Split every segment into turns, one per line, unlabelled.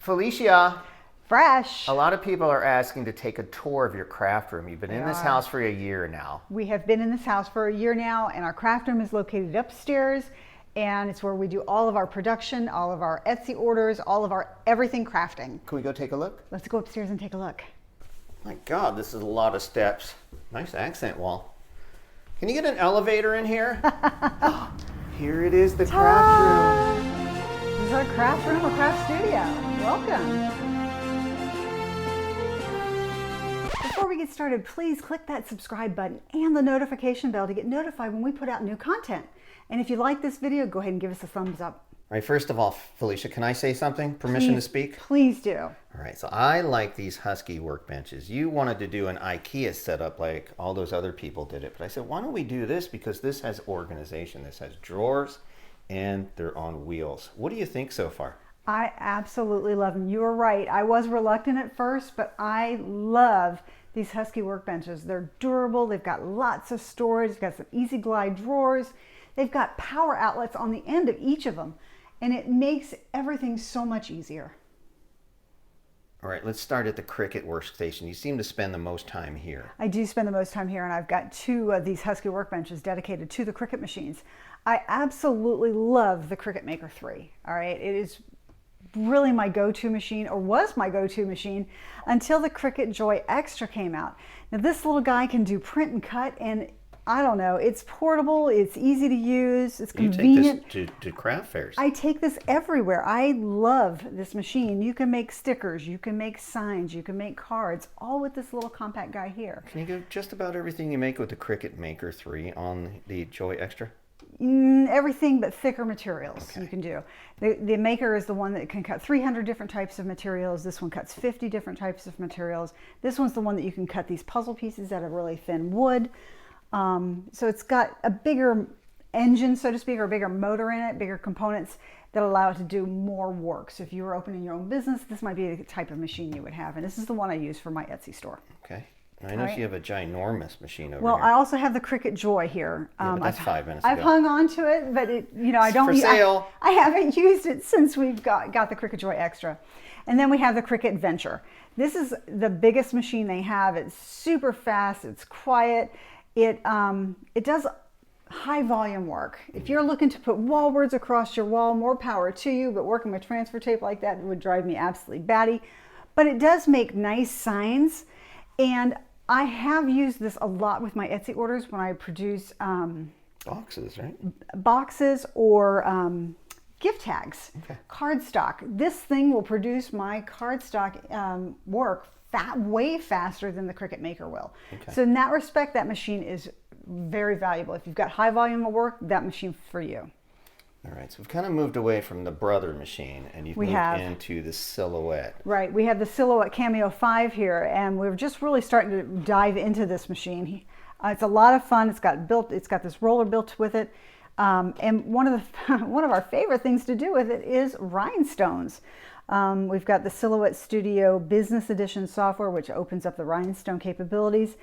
Felicia,
Fresh.
a lot of people are asking to take a tour of your craft room. You've been in this house for a year now.
We have been in this house for a year now, and our craft room is located upstairs, and it's where we do all of our production, all of our Etsy orders, all of our everything crafting.
Can we go take a look?
Let's go upstairs and take a look.
My God, this is a lot of steps. Nice accent wall. Can you get an elevator in here? Here it is, the craft room.
This is our craft room or craft studio. Welcome. Before we get started, please click that subscribe button and the notification bell to get notified when we put out new content. And if you like this video, go ahead and give us a thumbs up.
All right, first of all, Felicia, can I say something? Permission to speak?
Please do.
All right, so I like these Husky workbenches. You wanted to do an IKEA setup like all those other people did it, but I said, why don't we do this? Because this has organization. This has drawers, and they're on wheels. What do you think so far?
I absolutely love them. You were right. I was reluctant at first, but I love these Husky workbenches. They're durable. They've got lots of storage. They've got some easy glide drawers. They've got power outlets on the end of each of them, and it makes everything so much easier.
All right, let's start at the Cricut workstation. You seem to spend the most time here.
I do spend the most time here, and I've got two of these Husky workbenches dedicated to the Cricut machines. I absolutely love the Cricut Maker 3. All right, it is really my go-to machine, or was my go-to machine, until the Cricut Joy Extra came out. Now this little guy can do print and cut, and I don't know, it's portable, it's easy to use, it's convenient.
You take this to craft fairs.
I take this everywhere. I love this machine. You can make stickers, you can make signs, you can make cards, all with this little compact guy here.
Can you do just about everything you make with the Cricut Maker 3 on the Joy Extra?
Everything but thicker materials you can do. The Maker is the one that can cut 300 different types of materials. This one cuts 50 different types of materials. This one's the one that you can cut these puzzle pieces out of really thin wood. So it's got a bigger engine, so to speak, or a bigger motor in it, bigger components that allow it to do more work. So if you were opening your own business, this might be the type of machine you would have. And this is the one I use for my Etsy store.
Okay. I know you have a ginormous machine over here.
Well, I also have the Cricut Joy here.
Yeah, but that's 5 minutes ago.
I've hung on to it, but I don't.
For sale.
I haven't used it since we've got the Cricut Joy Extra, and then we have the Cricut Venture. This is the biggest machine they have. It's super fast. It's quiet. It does high volume work. If you're looking to put wall words across your wall, more power to you. But working with transfer tape like that would drive me absolutely batty. But it does make nice signs, and I have used this a lot with my Etsy orders when I produce
boxes, right?
Boxes or gift tags, cardstock. This thing will produce my cardstock work way faster than the Cricut Maker will. So in that respect, that machine is very valuable. If you've got high volume of work, that machine's for you.
All right, so we've kind of moved away from the Brother machine, and you've moved into the Silhouette.
Right, we have the Silhouette Cameo 5 here, and we're just really starting to dive into this machine. It's a lot of fun. It's got this roller built with it, and one of our favorite things to do with it is rhinestones. We've got the Silhouette Studio Business Edition software, which opens up the rhinestone capabilities,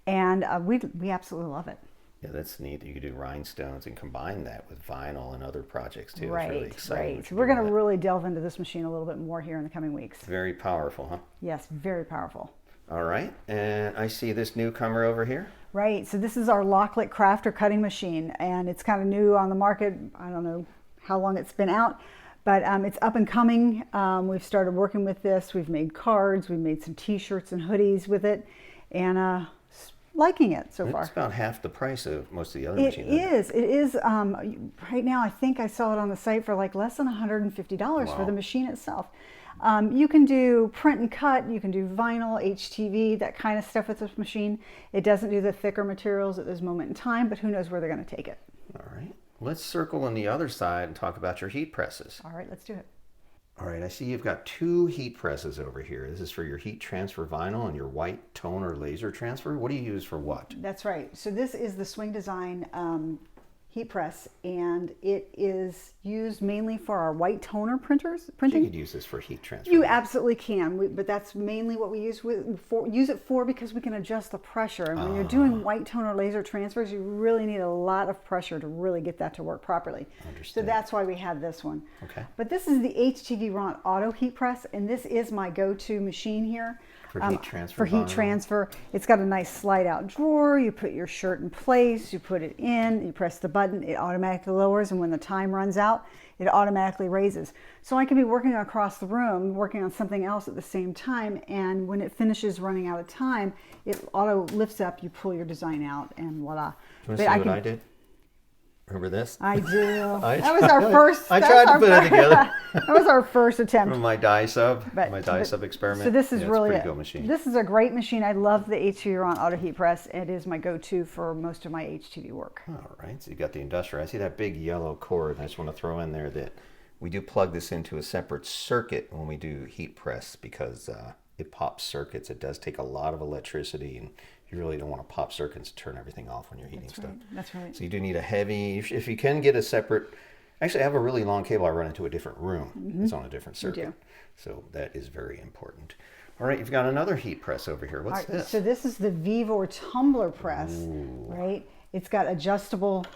and we absolutely love it.
Yeah, that's neat that you could do rhinestones and combine that with vinyl and other projects too.
Right,
it's really exciting.
right. So we're going to really delve into this machine a little bit more here in the coming weeks.
Very powerful, huh?
Yes, very powerful.
All right, and I see this newcomer over here.
Right, so this is our Locklet crafter cutting machine, and it's kind of new on the market. I don't know how long it's been out, but it's up and coming. We've started working with this. We've made cards, we've made some t-shirts and hoodies with it, and liking it so far.
It's about half the price of most of the other machines.
It is. Right now, I think I saw it on the site for like less than $150 for the machine itself. You can do print and cut, you can do vinyl, HTV, that kind of stuff with this machine. It doesn't do the thicker materials at this moment in time, but who knows where they're going to take it.
All right. Let's circle on the other side and talk about your heat presses.
All right, let's do it.
All right, I see you've got 2 heat presses over here. This is for your heat transfer vinyl and your white toner laser transfer. What do you use for what?
That's right. So this is the Swing Design heat press, and it is used mainly for our white toner printing.
You could use this for heat transfer.
You absolutely can, but that's mainly what we use it for, because we can adjust the pressure. And when you're doing white toner laser transfers, you really need a lot of pressure to really get that to work properly.
Understood.
So that's why we have this one.
Okay.
But this is the HTV Ron Auto Heat Press, and this is my go-to machine here.
For heat transfer.
For heat transfer. It's got a nice slide out drawer. You put your shirt in place, you put it in, you press the button, it automatically lowers, and when the time runs out, it automatically raises. So I can be working across the room, working on something else at the same time, and when it finishes running out of time, it auto lifts up, you pull your design out, and voila.
Do you want to see what I did? Remember this?
I do. That was our first.
I tried to put it together.
That was our first attempt.
From my dye sub experiment.
So this is really
a pretty cool machine.
This is a great machine. I love the HTV Ron Auto Heat Press. It is my go-to for most of my HTV work.
All right. So you got the industrial. I see that big yellow cord. I just want to throw in there that we do plug this into a separate circuit when we do heat press, because it pops circuits. It does take a lot of electricity, and you really don't want to pop circuits and turn everything off when you're heating stuff.
That's right.
So you do need a heavy, if you can get a separate, actually I have a really long cable I run into a different room. Mm-hmm. It's on a different circuit. So that is very important. All right, you've got another heat press over here. What's this?
So this is the Vivor tumbler press, right? It's got adjustable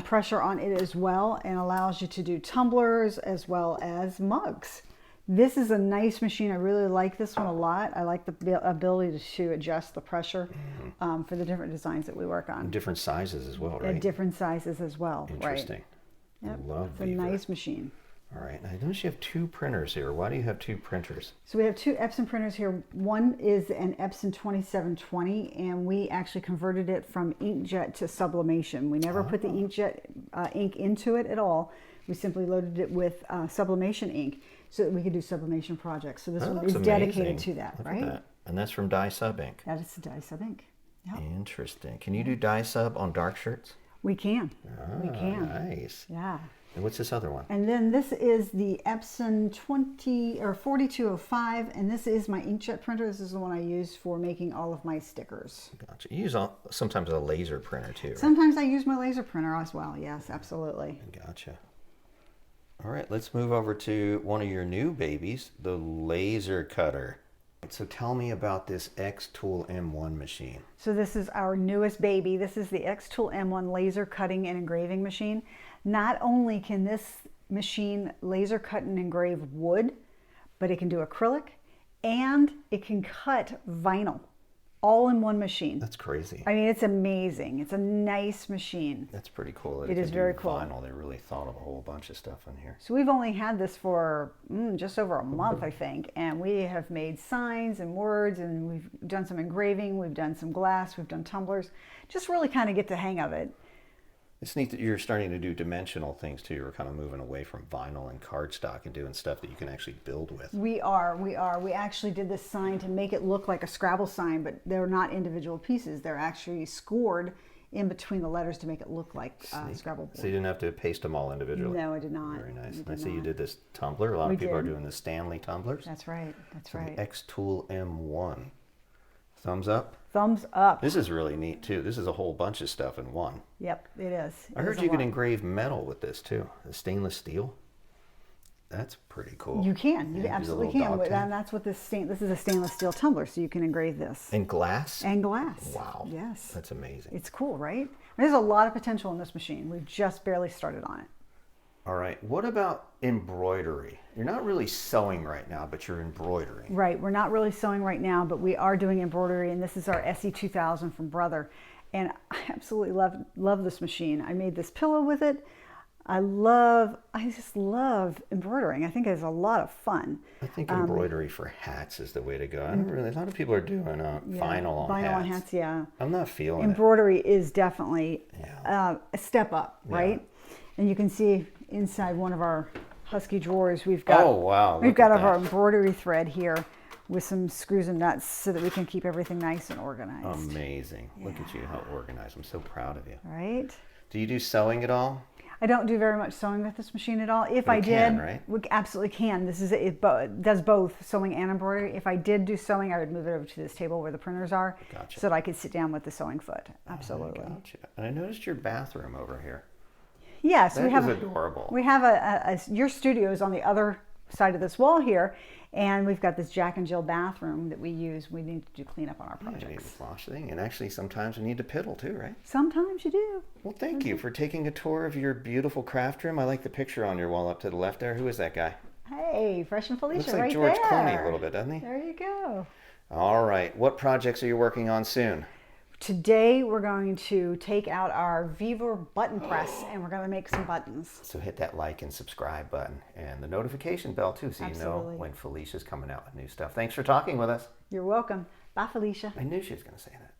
pressure on it as well, and allows you to do tumblers as well as mugs. This is a nice machine. I really like this one a lot. I like the ability to adjust the pressure for the different designs that we work on.
Different sizes as well, right?
Different sizes as well.
Interesting.
Right. Yep.
Love
It's a nice machine.
All right. Now, I notice you have two printers here. Why do you have two printers?
So we have two Epson printers here. One is an Epson 2720, and we actually converted it from inkjet to sublimation. We never put the inkjet ink into it at all. We simply loaded it with sublimation ink so that we could do sublimation projects. So this one is dedicated to that,
Look
right?
at that. And that's from Dye Sub Ink.
That is the Dye Sub Ink. Yep.
Interesting. Can you do Dye Sub on dark shirts?
We can. We can.
Nice.
Yeah.
And what's this other one?
And then this is the Epson 4205, and this is my inkjet printer. This is the one I use for making all of my stickers.
Gotcha. You use sometimes a laser printer too, right?
Sometimes I use my laser printer as well. Yes, absolutely.
Gotcha. All right, let's move over to one of your new babies, the laser cutter. So tell me about this X-Tool M1 machine.
So this is our newest baby. This is the X-Tool M1 laser cutting and engraving machine. Not only can this machine laser cut and engrave wood, but it can do acrylic and it can cut vinyl all in one machine.
That's crazy.
I mean, it's amazing. It's a nice machine.
That's pretty cool.
It is very cool.
Vinyl. They really thought of a whole bunch of stuff in here.
So we've only had this for just over a month, I think, and we have made signs and words, and we've done some engraving, we've done some glass, we've done tumblers. Just really kind of get the hang of it.
It's neat that you're starting to do dimensional things too. You're kind of moving away from vinyl and cardstock and doing stuff that you can actually build with.
We are. We actually did this sign to make it look like a Scrabble sign, but they're not individual pieces. They're actually scored in between the letters to make it look like Scrabble board.
So you didn't have to paste them all individually?
No, I did not.
Very nice. I see you did this tumbler. A lot of people are doing the Stanley tumblers.
That's right. That's right.
The X-Tool M1. Thumbs up?
Thumbs up.
This is really neat too. This is a whole bunch of stuff in one.
Yep, it is.
I heard you can engrave metal with this too. The stainless steel. That's pretty cool.
You can. You absolutely can. And that's what this is a stainless steel tumbler, so you can engrave this.
And glass?
And glass.
Wow.
Yes.
That's amazing.
It's cool, right? There's a lot of potential in this machine. We've just barely started on it.
All right. What about embroidery? You're not really sewing right now, but you're embroidering.
Right. We're not really sewing right now, but we are doing embroidery, and this is our SE2000 from Brother. And I absolutely love this machine. I made this pillow with it. I just love embroidering. I think it's a lot of fun.
I think embroidery for hats is the way to go. A lot of people are doing vinyl on hats.
Yeah.
I'm not feeling
embroidery is definitely a step up, right? Yeah. And you can see inside one of our Husky drawers, we've got our embroidery thread here with some screws and nuts so that we can keep everything nice and organized.
Amazing. Yeah. Look at you, how organized. I'm so proud of you.
Right?
Do you do sewing at all?
I don't do very much sewing with this machine at all. If I did, we absolutely can. It does both sewing and embroidery. If I did do sewing, I would move it over to this table where the printers are, so that I could sit down with the sewing foot. Absolutely.
Gotcha. And I noticed your bathroom over here.
Yes,
That
we have
is adorable.
We have your studio is on the other side of this wall here, and we've got this Jack and Jill bathroom that we use. We need to do cleanup on our
Yeah, you need to
projects.
wash thing, and actually sometimes we need to piddle too, right?
Sometimes you do.
Well, thank you for taking a tour of your beautiful craft room. I like the picture on your wall up to the left there. Who is that guy?
Hey, Fresh and Felicia,
Looks like
right
George
there.
Clooney a little bit, doesn't he?
There you go.
All right. What projects are you working on soon?
Today we're going to take out our Viva button press and we're going to make some buttons.
So hit that like and subscribe button and the notification bell too, so you know
Absolutely.
when Felicia's coming out with new stuff. Thanks for talking with us.
You're welcome. Bye, Felicia.
I knew she was going to say that.